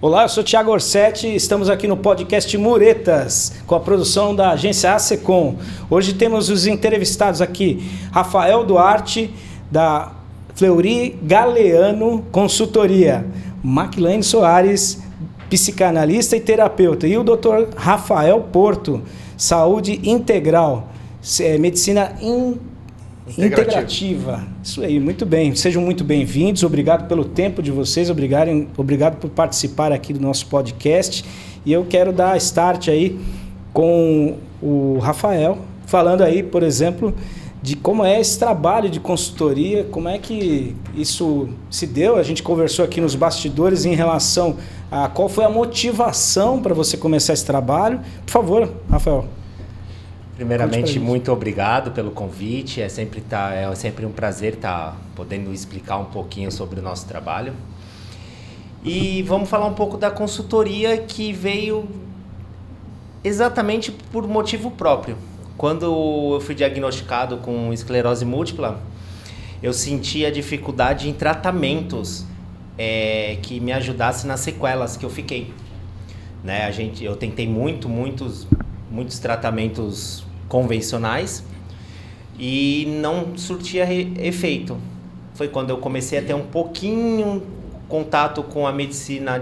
Olá, eu sou Thiago Orsetti, estamos aqui no podcast Muretas, com a produção da agência ASECOM. Hoje temos os entrevistados aqui, Rafael Duarte, da Fleury Galeano Consultoria, Maquilane Soares, psicanalista e terapeuta, e o Dr. Rafael Porto, Saúde Integral, Medicina Integrativa. Isso aí, muito bem. Sejam muito bem-vindos. Obrigado pelo tempo de vocês. Obrigado por participar aqui do nosso podcast. E eu quero dar start aí com o Rafael, falando aí, por exemplo, de como é esse trabalho de consultoria, como é que isso se deu. A gente conversou aqui nos bastidores em relação a qual foi a motivação para você começar esse trabalho. Por favor, Rafael. Primeiramente, muito obrigado pelo convite. É sempre um prazer estar podendo explicar um pouquinho sobre o nosso trabalho. E vamos falar um pouco da consultoria, que veio exatamente por motivo próprio. Quando eu fui diagnosticado com esclerose múltipla, eu senti a dificuldade em tratamentos que me ajudassem nas sequelas que eu fiquei. Né? Eu tentei muitos tratamentos convencionais e não surtia efeito. Foi quando eu comecei a ter um pouquinho contato com a medicina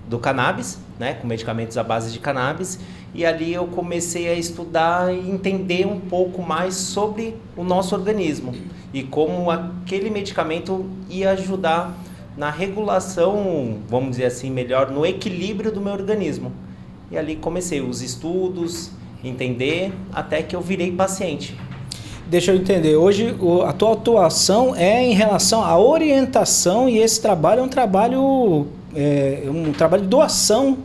do cannabis, né? Com medicamentos à base de cannabis, e ali eu comecei a estudar e entender um pouco mais sobre o nosso organismo e como aquele medicamento ia ajudar na regulação, vamos dizer assim, melhor, no equilíbrio do meu organismo. E ali comecei os estudos, entender, até que eu virei paciente. Deixa eu entender, hoje a tua atuação é em relação à orientação, e esse trabalho é um trabalho de doação,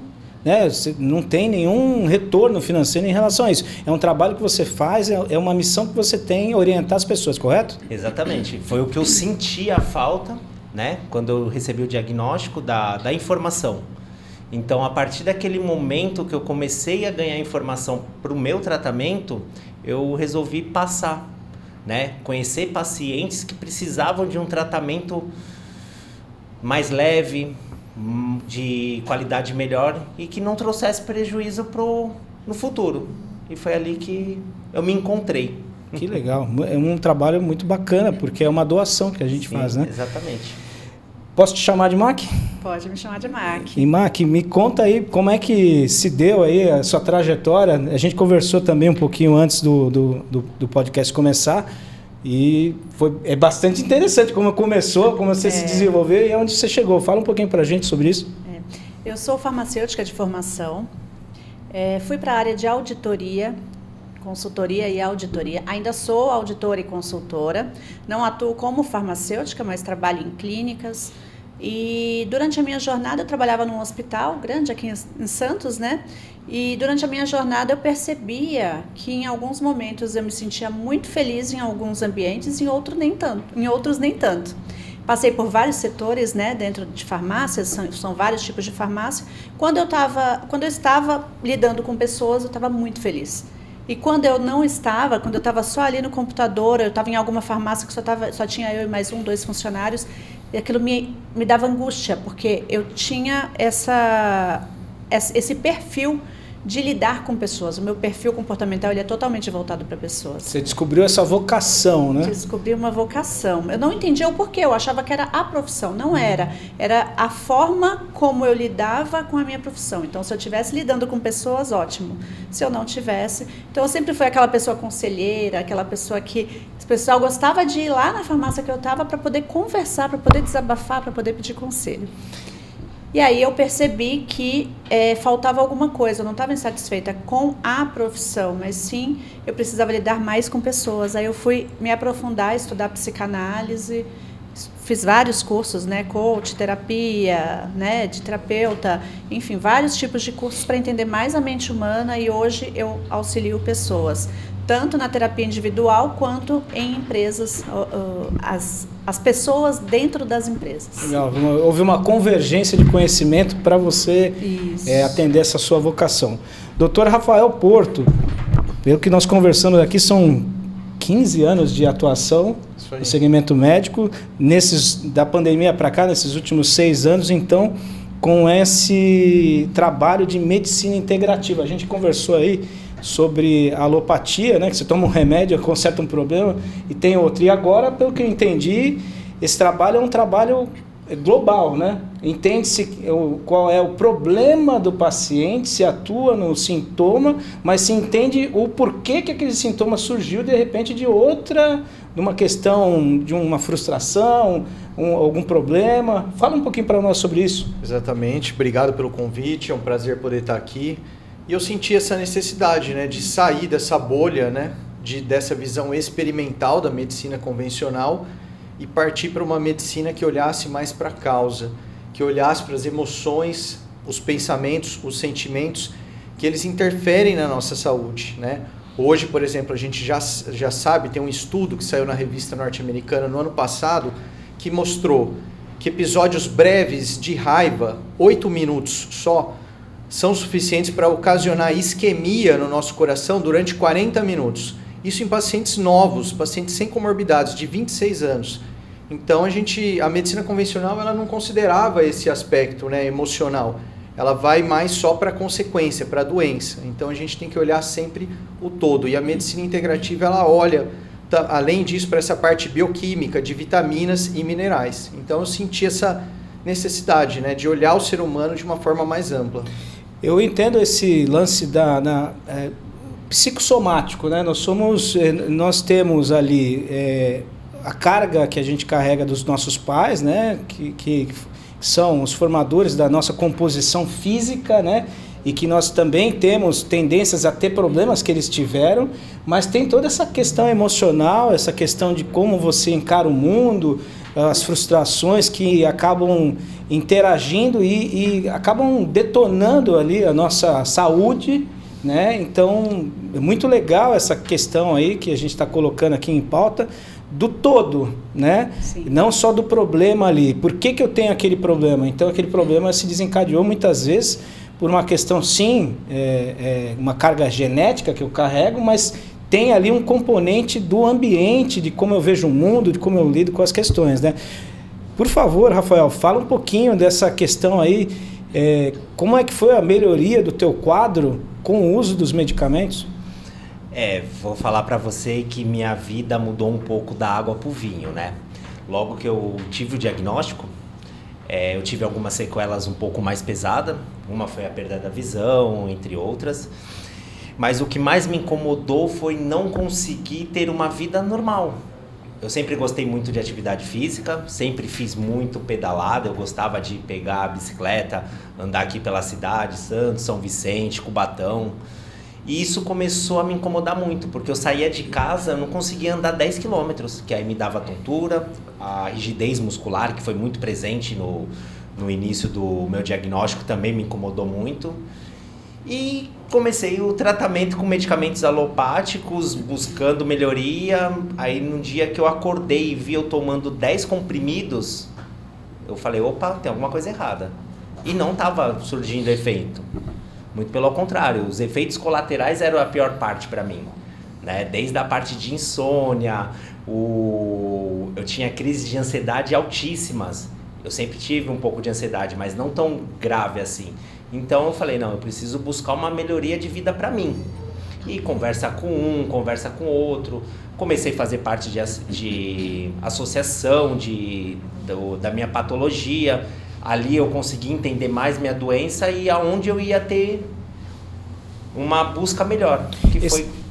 né? Você não tem nenhum retorno financeiro em relação a isso. É um trabalho que você faz, é uma missão que você tem, orientar as pessoas, correto? Exatamente, foi o que eu senti a falta, né? Quando eu recebi o diagnóstico da informação. Então, a partir daquele momento que eu comecei a ganhar informação para o meu tratamento, eu resolvi passar, né? Conhecer pacientes que precisavam de um tratamento mais leve, de qualidade melhor e que não trouxesse prejuízo no futuro. E foi ali que eu me encontrei. Que legal. É um trabalho muito bacana, porque é uma doação que a gente faz, né? Exatamente. Posso te chamar de Mac? Pode me chamar de Mac. E Mac, me conta aí como é que se deu aí a sua trajetória. A gente conversou também um pouquinho antes do podcast começar, e é bastante interessante como começou, como você se desenvolveu e onde você chegou. Fala um pouquinho pra gente sobre isso. Eu sou farmacêutica de formação, fui para a área de auditoria, consultoria e auditoria. Ainda sou auditora e consultora, não atuo como farmacêutica, mas trabalho em clínicas. E durante a minha jornada eu trabalhava num hospital grande aqui em Santos, né? E durante a minha jornada eu percebia que em alguns momentos eu me sentia muito feliz em alguns ambientes, em outros nem tanto. Passei por vários setores, né, dentro de farmácias, são vários tipos de farmácia. Quando eu estava lidando com pessoas, eu estava muito feliz. E quando eu estava só ali no computador, eu estava em alguma farmácia que só tinha eu e mais 2 funcionários, e aquilo me dava angústia, porque eu tinha esse perfil de lidar com pessoas. O meu perfil comportamental ele é totalmente voltado para pessoas. Você descobriu essa vocação, né? Descobri uma vocação. Eu não entendia o porquê, eu achava que era a profissão. Não era. Era a forma como eu lidava com a minha profissão. Então, se eu estivesse lidando com pessoas, ótimo. Se eu não tivesse... Então, eu sempre fui aquela pessoa conselheira, aquela pessoa que... O pessoal gostava de ir lá na farmácia que eu estava para poder conversar, para poder desabafar, para poder pedir conselho. E aí eu percebi que faltava alguma coisa, eu não estava insatisfeita com a profissão, mas sim eu precisava lidar mais com pessoas. Aí eu fui me aprofundar, estudar psicanálise, fiz vários cursos, né, coach, terapia, né, de terapeuta, enfim, vários tipos de cursos para entender mais a mente humana, e hoje eu auxilio pessoas, tanto na terapia individual quanto em empresas, as pessoas dentro das empresas. Legal, houve uma convergência de conhecimento para você atender essa sua vocação. Dr. Rafael Porto, pelo que nós conversamos aqui, são 15 anos de atuação no segmento médico, da pandemia para cá, nesses últimos 6 anos, então com esse trabalho de medicina integrativa. A gente conversou aí sobre a alopatia, né, que você toma um remédio, conserta um problema e tem outro. E agora, pelo que eu entendi, esse trabalho é um trabalho global, né? Entende-se qual é o problema do paciente, se atua no sintoma, mas se entende o porquê que aquele sintoma surgiu de repente de uma questão, de uma frustração, algum problema. Fala um pouquinho para nós sobre isso. Exatamente, obrigado pelo convite, é um prazer poder estar aqui. E eu senti essa necessidade, né, de sair dessa bolha, né, dessa visão experimental da medicina convencional e partir para uma medicina que olhasse mais para a causa, que olhasse para as emoções, os pensamentos, os sentimentos, que eles interferem na nossa saúde, né? Hoje, por exemplo, a gente já sabe, tem um estudo que saiu na revista norte-americana no ano passado, que mostrou que episódios breves de raiva, 8 minutos só, são suficientes para ocasionar isquemia no nosso coração durante 40 minutos. Isso em pacientes novos, pacientes sem comorbidades, de 26 anos. Então, a medicina convencional ela não considerava esse aspecto, né, emocional. Ela vai mais só para a consequência, para a doença. Então, a gente tem que olhar sempre o todo. E a medicina integrativa, ela olha, além disso, para essa parte bioquímica, de vitaminas e minerais. Então, eu senti essa necessidade, né, de olhar o ser humano de uma forma mais ampla. Eu entendo esse lance psicossomático, né? Nós temos ali a carga que a gente carrega dos nossos pais, né? Que são os formadores da nossa composição física, né? E que nós também temos tendências a ter problemas que eles tiveram, mas tem toda essa questão emocional, essa questão de como você encara o mundo, as frustrações que acabam interagindo e acabam detonando ali a nossa saúde, né? Então, é muito legal essa questão aí que a gente está colocando aqui em pauta, do todo, né? Sim. Não só do problema ali. Por que eu tenho aquele problema? Então, aquele problema se desencadeou muitas vezes por uma questão, sim, uma carga genética que eu carrego, mas tem ali um componente do ambiente, de como eu vejo o mundo, de como eu lido com as questões, né? Por favor, Rafael, fala um pouquinho dessa questão aí, como é que foi a melhoria do teu quadro com o uso dos medicamentos? Vou falar para você que minha vida mudou um pouco da água pro vinho, né? Logo que eu tive o diagnóstico, eu tive algumas sequelas um pouco mais pesadas. Uma foi a perda da visão, entre outras. Mas o que mais me incomodou foi não conseguir ter uma vida normal. Eu sempre gostei muito de atividade física, sempre fiz muito pedalada, eu gostava de pegar a bicicleta, andar aqui pela cidade, Santos, São Vicente, Cubatão. E isso começou a me incomodar muito, porque eu saía de casa, eu não conseguia andar 10 quilômetros, que aí me dava tontura, a rigidez muscular, que foi muito presente no início do meu diagnóstico, também me incomodou muito. E comecei o tratamento com medicamentos alopáticos, buscando melhoria. Aí no dia que eu acordei e vi eu tomando 10 comprimidos, eu falei, opa, tem alguma coisa errada. E não estava surgindo efeito. Muito pelo contrário, os efeitos colaterais eram a pior parte para mim, né? Desde a parte de insônia, eu tinha crises de ansiedade altíssimas. Eu sempre tive um pouco de ansiedade, mas não tão grave assim. Então eu falei, não, eu preciso buscar uma melhoria de vida para mim. E conversa com um, conversa com outro. Comecei a fazer parte de associação da minha patologia. Ali eu consegui entender mais minha doença e aonde eu ia ter uma busca melhor.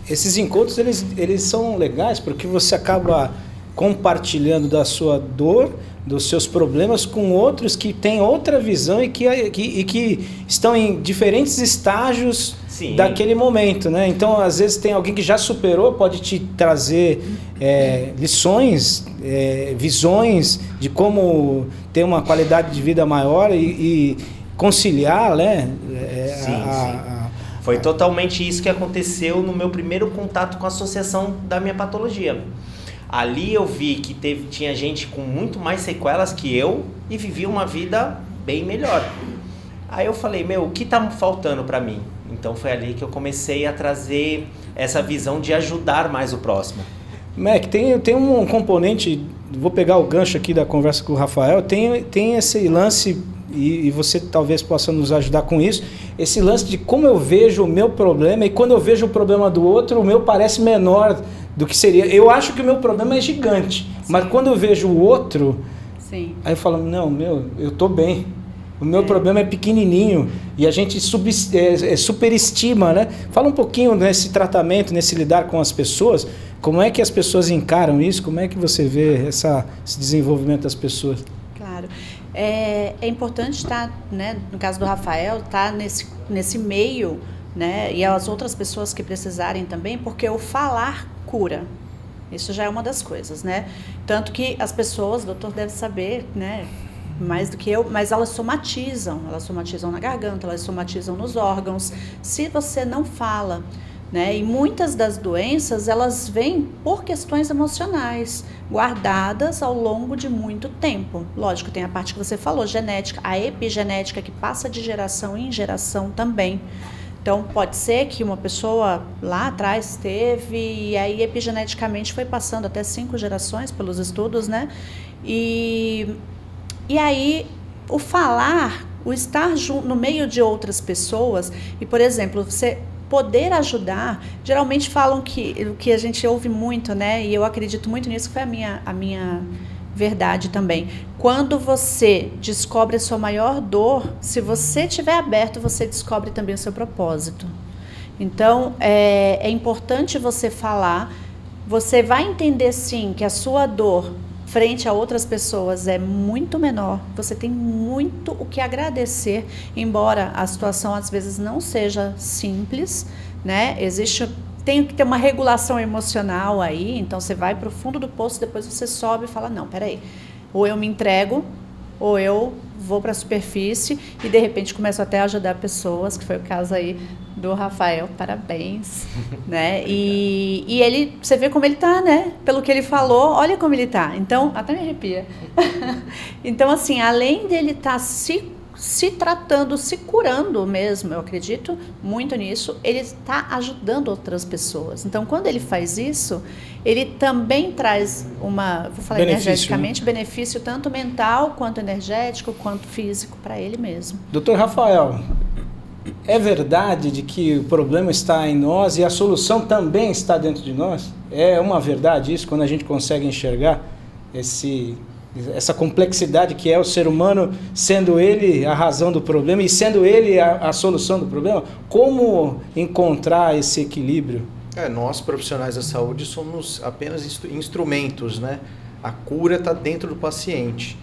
Esses encontros, eles são legais porque você acaba compartilhando da sua dor, dos seus problemas com outros que têm outra visão e que estão em diferentes estágios. Sim. Daquele momento, né? Então, às vezes tem alguém que já superou, pode te trazer lições, visões de como ter uma qualidade de vida maior e conciliar, né? Foi totalmente isso que aconteceu no meu primeiro contato com a associação da minha patologia. Ali eu vi que tinha gente com muito mais sequelas que eu e vivia uma vida bem melhor. Aí eu falei, o que tá faltando para mim? Então foi ali que eu comecei a trazer essa visão de ajudar mais o próximo. Mac, tem um componente, vou pegar o gancho aqui da conversa com o Rafael, tem esse lance e você talvez possa nos ajudar com isso, esse lance de como eu vejo o meu problema, e quando eu vejo o problema do outro, o meu parece menor do que seria. Eu acho que o meu problema é gigante, mas quando eu vejo o outro, aí eu falo, não, eu tô bem. O meu problema é pequenininho e a gente superestima, né? Fala um pouquinho nesse tratamento, nesse lidar com as pessoas, como é que as pessoas encaram isso, como é que você vê esse desenvolvimento das pessoas? Claro. É importante estar, né, no caso do Rafael, estar nesse meio, né, e as outras pessoas que precisarem também, porque o falar cura. Isso já é uma das coisas, né? Tanto que as pessoas, o doutor deve saber, né, mais do que eu, mas elas somatizam na garganta, elas somatizam nos órgãos. Se você não fala, né, e muitas das doenças, elas vêm por questões emocionais, guardadas ao longo de muito tempo. Lógico, tem a parte que você falou, genética, a epigenética, que passa de geração em geração também. Então, pode ser que uma pessoa lá atrás teve, e aí epigeneticamente foi passando até 5 gerações pelos estudos, né? E aí, o falar, o estar no meio de outras pessoas, e, por exemplo, você poder ajudar, geralmente falam que o que a gente ouve muito, né? E eu acredito muito nisso, que foi a minha verdade também. Quando você descobre a sua maior dor, se você estiver aberto, você descobre também o seu propósito. Então, é importante você falar. Você vai entender, sim, que a sua dor frente a outras pessoas é muito menor. Você tem muito o que agradecer, embora a situação às vezes não seja simples, né? Tem que ter uma regulação emocional aí, então você vai para o fundo do poço, depois você sobe e fala, não, peraí, ou eu me entrego, ou eu vou para a superfície e de repente começo até a ajudar pessoas, que foi o caso aí do Rafael, parabéns, né? E ele, você vê como ele tá, né? Pelo que ele falou, olha como ele tá. Então, até me arrepia. Então, assim, além dele estar se tratando, se curando mesmo, eu acredito muito nisso, ele está ajudando outras pessoas. Então, quando ele faz isso, ele também traz vou falar energeticamente, benefício tanto mental, quanto energético, quanto físico para ele mesmo. Doutor Rafael, é verdade de que o problema está em nós e a solução também está dentro de nós? É uma verdade isso, quando a gente consegue enxergar essa complexidade que é o ser humano, sendo ele a razão do problema e sendo ele a solução do problema? Como encontrar esse equilíbrio? Nós, profissionais da saúde, somos apenas instrumentos, né? A cura está dentro do paciente.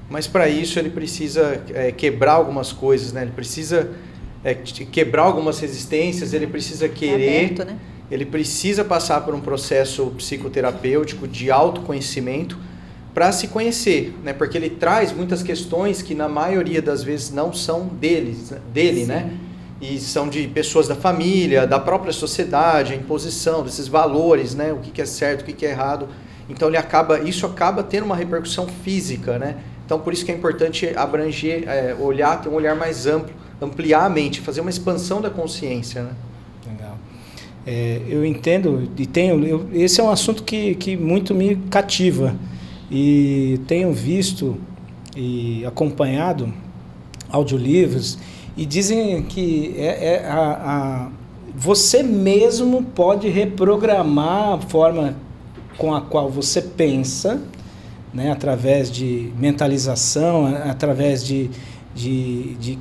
Mas para isso ele precisa quebrar algumas coisas, né? Ele precisa quebrar algumas resistências, ele precisa querer, aberto, né? Ele precisa passar por um processo psicoterapêutico de autoconhecimento para se conhecer, né? Porque ele traz muitas questões que na maioria das vezes não são dele, né? E são de pessoas da família, da própria sociedade, a imposição desses valores, né? O que é certo, o que é errado. Então isso acaba tendo uma repercussão física, né? Então por isso que é importante abranger, ter um olhar mais amplo, ampliar a mente, fazer uma expansão da consciência, né? Legal. Eu entendo e esse é um assunto que muito me cativa e tenho visto e acompanhado audiolivros e dizem que você mesmo pode reprogramar a forma com a qual você pensa, né, através de mentalização, através de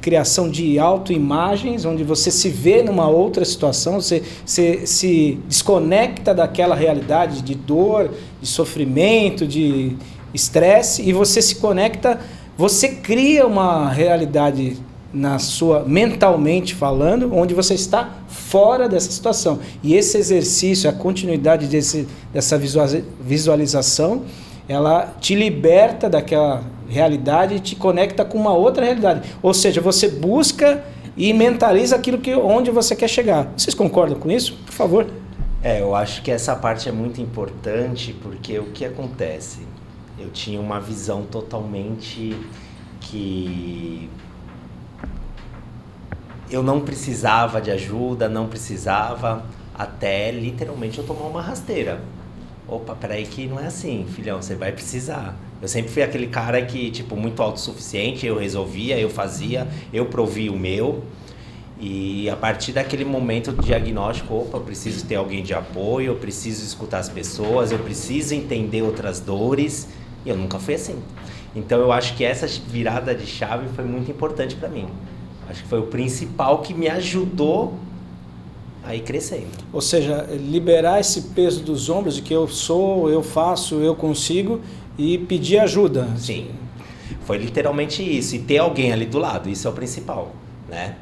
criação de autoimagens, onde você se vê numa outra situação, você se desconecta daquela realidade de dor, de sofrimento, de estresse, e você se conecta, você cria uma realidade mentalmente falando, onde você está fora dessa situação. E esse exercício, a continuidade dessa visualização, ela te liberta daquela realidade e te conecta com uma outra realidade. Ou seja, você busca e mentaliza aquilo onde você quer chegar. Vocês concordam com isso? Por favor. Eu acho que essa parte é muito importante, porque o que acontece? Eu tinha uma visão totalmente que eu não precisava de ajuda, não precisava, até literalmente eu tomar uma rasteira. Opa, peraí que não é assim, filhão, você vai precisar. Eu sempre fui aquele cara que, tipo, muito autossuficiente, eu resolvia, eu fazia, eu provia o meu. E a partir daquele momento do diagnóstico, opa, eu preciso ter alguém de apoio, eu preciso escutar as pessoas, eu preciso entender outras dores. E eu nunca fui assim. Então eu acho que essa virada de chave foi muito importante para mim. Acho que foi o principal que me ajudou a ir crescendo. Ou seja, liberar esse peso dos ombros de que eu sou, eu faço, eu consigo e pedir ajuda. Sim, foi literalmente isso. E ter alguém ali do lado, isso é o principal, né?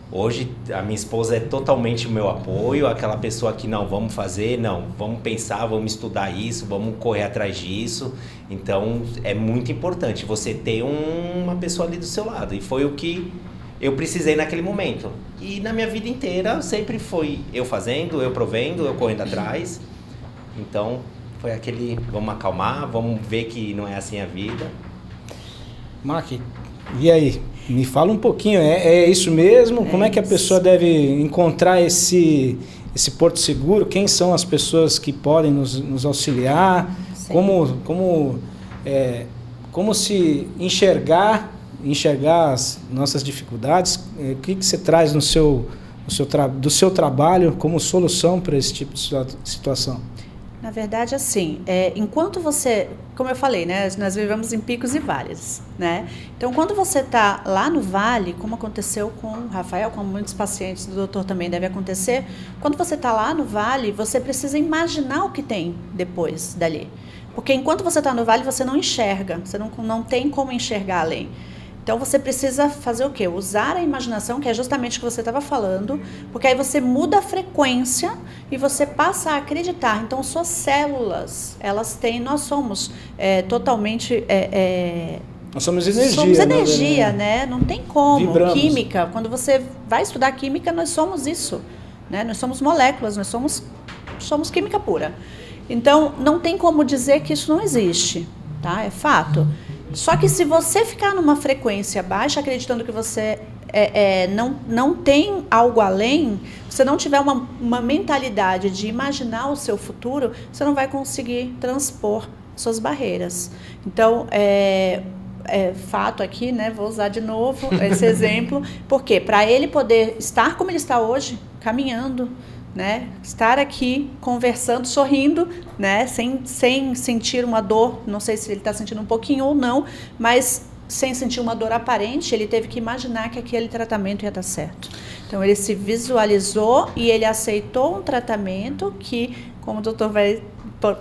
Hoje a minha esposa é totalmente o meu apoio, aquela pessoa que não, vamos fazer, não, vamos pensar, vamos estudar isso, vamos correr atrás disso. Então é muito importante você ter uma pessoa ali do seu lado. E foi o que eu precisei naquele momento. E na minha vida inteira sempre foi eu fazendo, eu provendo, eu correndo atrás. Então foi aquele, vamos acalmar, vamos ver que não é assim a vida. Mark, e aí? Me fala um pouquinho, é isso mesmo? Como é que a pessoa deve encontrar esse porto seguro? Quem são as pessoas que podem nos auxiliar? Como se enxergar as nossas dificuldades? O que você traz do seu trabalho como solução para esse tipo de situação? Na verdade, assim, enquanto você, como eu falei, né, nós vivemos em picos e vales, né? Então, quando você está lá no vale, como aconteceu com o Rafael, como muitos pacientes do doutor também deve acontecer, quando você está lá no vale, você precisa imaginar o que tem depois dali. Porque enquanto você está no vale, você não enxerga, você não tem como enxergar além. Então, você precisa fazer o quê? Usar a imaginação, que é justamente o que você estava falando, porque aí você muda a frequência e você passa a acreditar. Então, suas células, nós somos totalmente... nós somos energia. Somos energia, né? Não tem como. Vibramos. Química, quando você vai estudar química, nós somos isso, né? Nós somos moléculas, nós somos química pura. Então, não tem como dizer que isso não existe, tá? É fato. Só que se você ficar numa frequência baixa, acreditando que você não tem algo além, você não tiver uma mentalidade de imaginar o seu futuro, você não vai conseguir transpor suas barreiras. Então, fato aqui, né? Vou usar de novo esse exemplo, porque para ele poder estar como ele está hoje, caminhando, né? Estar aqui conversando, sorrindo, né? Sem sentir uma dor, não sei se ele está sentindo um pouquinho ou não, mas sem sentir uma dor aparente, ele teve que imaginar que aquele tratamento ia dar certo. Então ele se visualizou e ele aceitou um tratamento que, como o doutor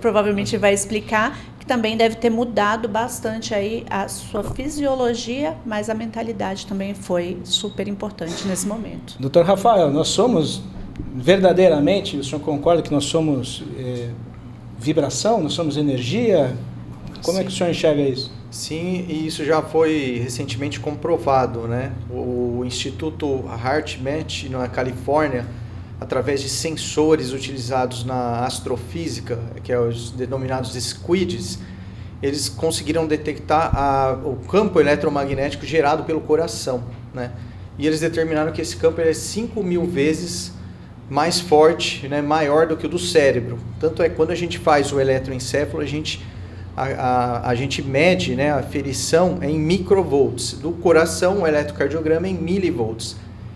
provavelmente vai explicar, que também deve ter mudado bastante aí a sua fisiologia, mas a mentalidade também foi super importante nesse momento. Doutor Rafael, nós somos verdadeiramente, o senhor concorda que nós somos vibração, nós somos energia? Como Sim. É que o senhor enxerga isso? Sim, e isso já foi recentemente comprovado, né? O Instituto HeartMath na Califórnia, através de sensores utilizados na astrofísica, que é os denominados SQUIDs, eles conseguiram detectar o campo eletromagnético gerado pelo coração, né? E eles determinaram que esse campo é 5.000 vezes mais forte, né, maior do que o do cérebro. Tanto é que quando a gente faz o eletroencefalo, a gente mede, né, a ferição em microvolts. Do coração, o eletrocardiograma em milivolts.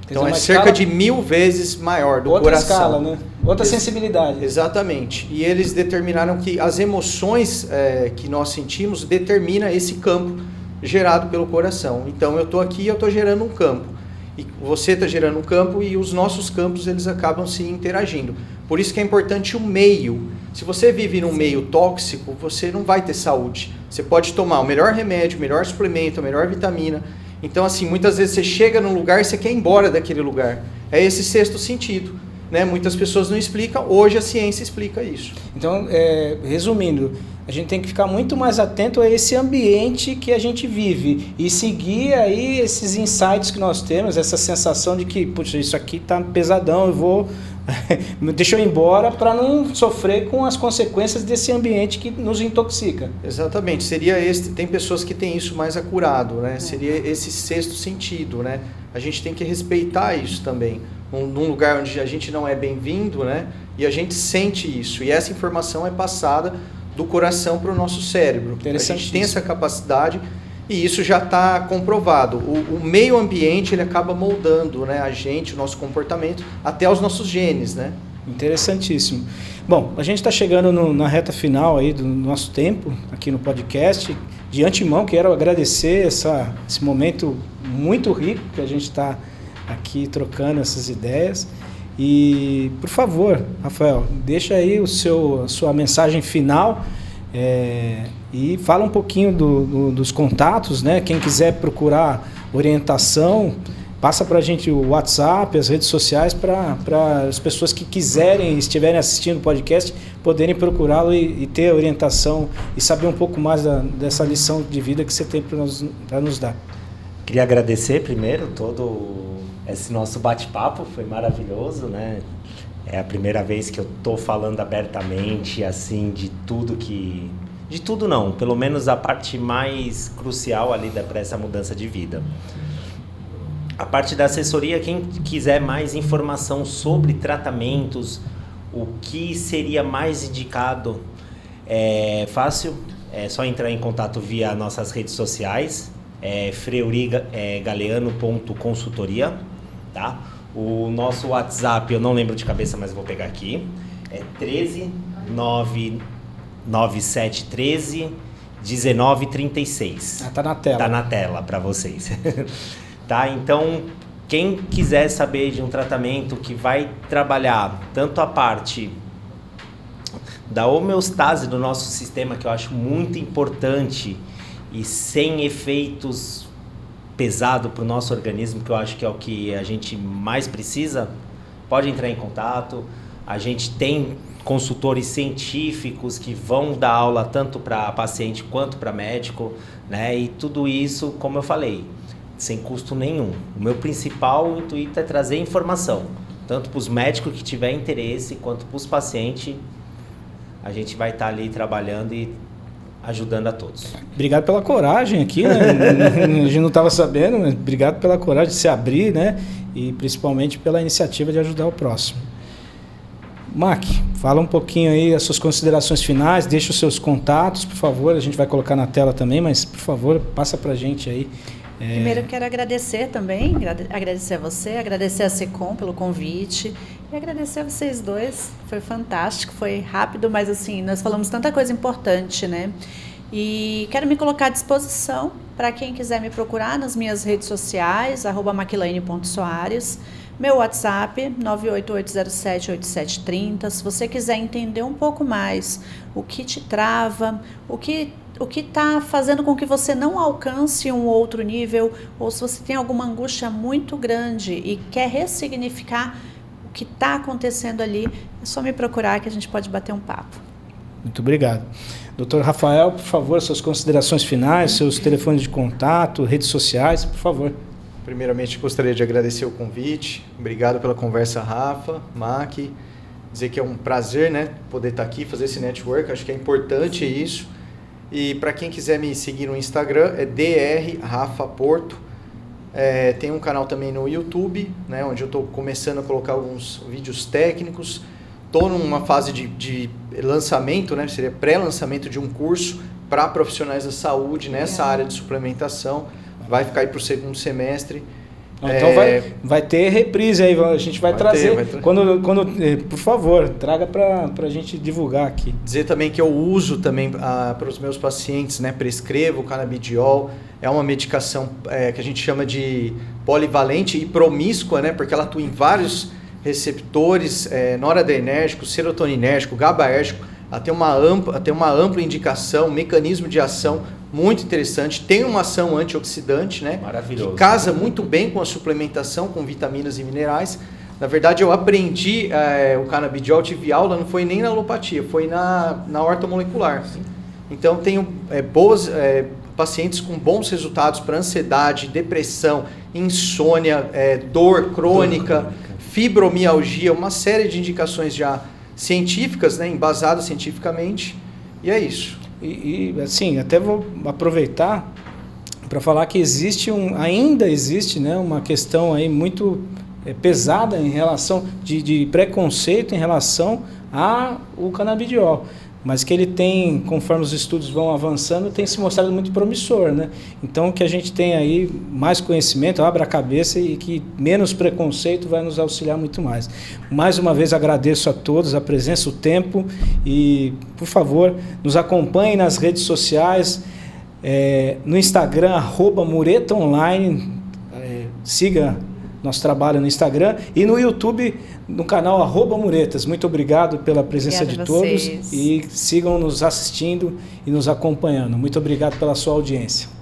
Então é cerca de 1.000 vezes maior do outra coração. Outra escala, né? Outra sensibilidade. Exatamente. E eles determinaram que as emoções que nós sentimos determina esse campo gerado pelo coração. Então eu estou aqui e eu estou gerando um campo. E você está gerando um campo e os nossos campos eles acabam se interagindo. Por isso que é importante o meio. Se você vive num meio tóxico, você não vai ter saúde. Você pode tomar o melhor remédio, o melhor suplemento, a melhor vitamina. Então, assim, muitas vezes você chega num lugar e você quer ir embora daquele lugar. É esse sexto sentido, né? Muitas pessoas não explicam, hoje a ciência explica isso. Então, resumindo, a gente tem que ficar muito mais atento a esse ambiente que a gente vive e seguir aí esses insights que nós temos, essa sensação de que, puxa, isso aqui tá pesadão, eu vou... deixa eu ir embora para não sofrer com as consequências desse ambiente que nos intoxica. Exatamente, tem pessoas que têm isso mais acurado, né? Seria esse sexto sentido, né? A gente tem que respeitar isso também, num lugar onde a gente não é bem-vindo, né? E a gente sente isso, e essa informação é passada do coração para o nosso cérebro. A gente tem essa capacidade e isso já está comprovado. O meio ambiente ele acaba moldando, né, a gente, o nosso comportamento, até os nossos genes, né? Interessantíssimo. Bom, a gente está chegando na reta final aí do nosso tempo aqui no podcast. De antemão, quero agradecer esse momento muito rico que a gente está aqui trocando essas ideias. E, por favor, Rafael, deixa aí a sua mensagem final e fala um pouquinho dos contatos, né? Quem quiser procurar orientação, passa para a gente o WhatsApp, as redes sociais, para as pessoas que quiserem, estiverem assistindo o podcast, poderem procurá-lo e ter orientação e saber um pouco mais dessa lição de vida que você tem para nos dar. Queria agradecer primeiro todo esse nosso bate-papo, foi maravilhoso, né? É a primeira vez que eu tô falando abertamente, assim, de tudo que... De tudo não, pelo menos a parte mais crucial ali para essa mudança de vida. A parte da assessoria, quem quiser mais informação sobre tratamentos, o que seria mais indicado, é fácil, é só entrar em contato via nossas redes sociais, freurigaleano.consultoria, tá? O nosso WhatsApp, eu não lembro de cabeça, mas vou pegar aqui, é 13-9713-1936. Tá na tela. Tá na tela para vocês. Tá? Então, quem quiser saber de um tratamento que vai trabalhar tanto a parte da homeostase do nosso sistema, que eu acho muito importante, e sem efeitos pesados para o nosso organismo, que eu acho que é o que a gente mais precisa, pode entrar em contato. A gente tem consultores científicos que vão dar aula tanto para paciente quanto para médico, né? E tudo isso, como eu falei, sem custo nenhum. O meu principal intuito é trazer informação, tanto para os médicos que tiver interesse, quanto para os pacientes. A gente vai estar ali trabalhando e ajudando a todos. Obrigado pela coragem aqui, né? A gente não estava sabendo, mas obrigado pela coragem de se abrir, né? E principalmente pela iniciativa de ajudar o próximo. Mac, fala um pouquinho aí as suas considerações finais, deixa os seus contatos, por favor. A gente vai colocar na tela também, mas por favor, passa pra gente aí. Primeiro eu quero agradecer também, agradecer a você, agradecer a SECOM pelo convite e agradecer a vocês dois, foi fantástico, foi rápido, mas assim, nós falamos tanta coisa importante, né? E quero me colocar à disposição para quem quiser me procurar nas minhas redes sociais, @maquilaine.soares, meu WhatsApp, 988078730, se você quiser entender um pouco mais o que te trava, o que está fazendo com que você não alcance um outro nível, ou se você tem alguma angústia muito grande e quer ressignificar o que está acontecendo ali, é só me procurar que a gente pode bater um papo. Muito obrigado. Dr. Rafael, por favor, suas considerações finais, seus telefones de contato, redes sociais, por favor. Primeiramente, gostaria de agradecer o convite. Obrigado pela conversa, Rafa, Mac. Dizer que é um prazer, né, poder estar aqui, fazer esse network. Acho que é importante isso. E para quem quiser me seguir no Instagram, é drrafaporto. Tem um canal também no YouTube, né, onde eu estou começando a colocar alguns vídeos técnicos. Estou numa fase de lançamento, né, seria pré-lançamento de um curso para profissionais da saúde nessa área de suplementação. Vai ficar aí para o segundo semestre. Então vai ter reprise aí, a gente vai trazer. Quando, por favor, traga para a gente divulgar aqui. Dizer também que eu uso também para os meus pacientes, né, prescrevo o canabidiol. É uma medicação que a gente chama de polivalente e promíscua, né, porque ela atua em vários receptores, noradrenérgico, serotoninérgico, GABAérgico. Ela tem uma ampla indicação, mecanismo de ação muito interessante. Tem uma ação antioxidante, né? Maravilhoso. Que casa muito bem com a suplementação, com vitaminas e minerais. Na verdade, eu aprendi o canabidiol, tive aula, não foi nem na alopatia, foi na ortomolecular. Sim. Então, tenho pacientes com bons resultados para ansiedade, depressão, insônia, dor crônica, fibromialgia, uma série de indicações já científicas, né, embasadas cientificamente, e é isso. E assim, até vou aproveitar para falar que ainda existe, né, uma questão aí muito pesada em relação de preconceito em relação ao canabidiol. mas que ele tem, conforme os estudos vão avançando, tem se mostrado muito promissor, né? Então, que a gente tenha aí mais conhecimento, abra a cabeça e que menos preconceito vai nos auxiliar muito mais. Mais uma vez agradeço a todos a presença, o tempo e, por favor, nos acompanhem nas redes sociais, no Instagram, @muretaonline, siga nosso trabalho no Instagram e no YouTube, no canal @Muretas. Muito obrigado pela presença de todos e sigam nos assistindo e nos acompanhando. Muito obrigado pela sua audiência.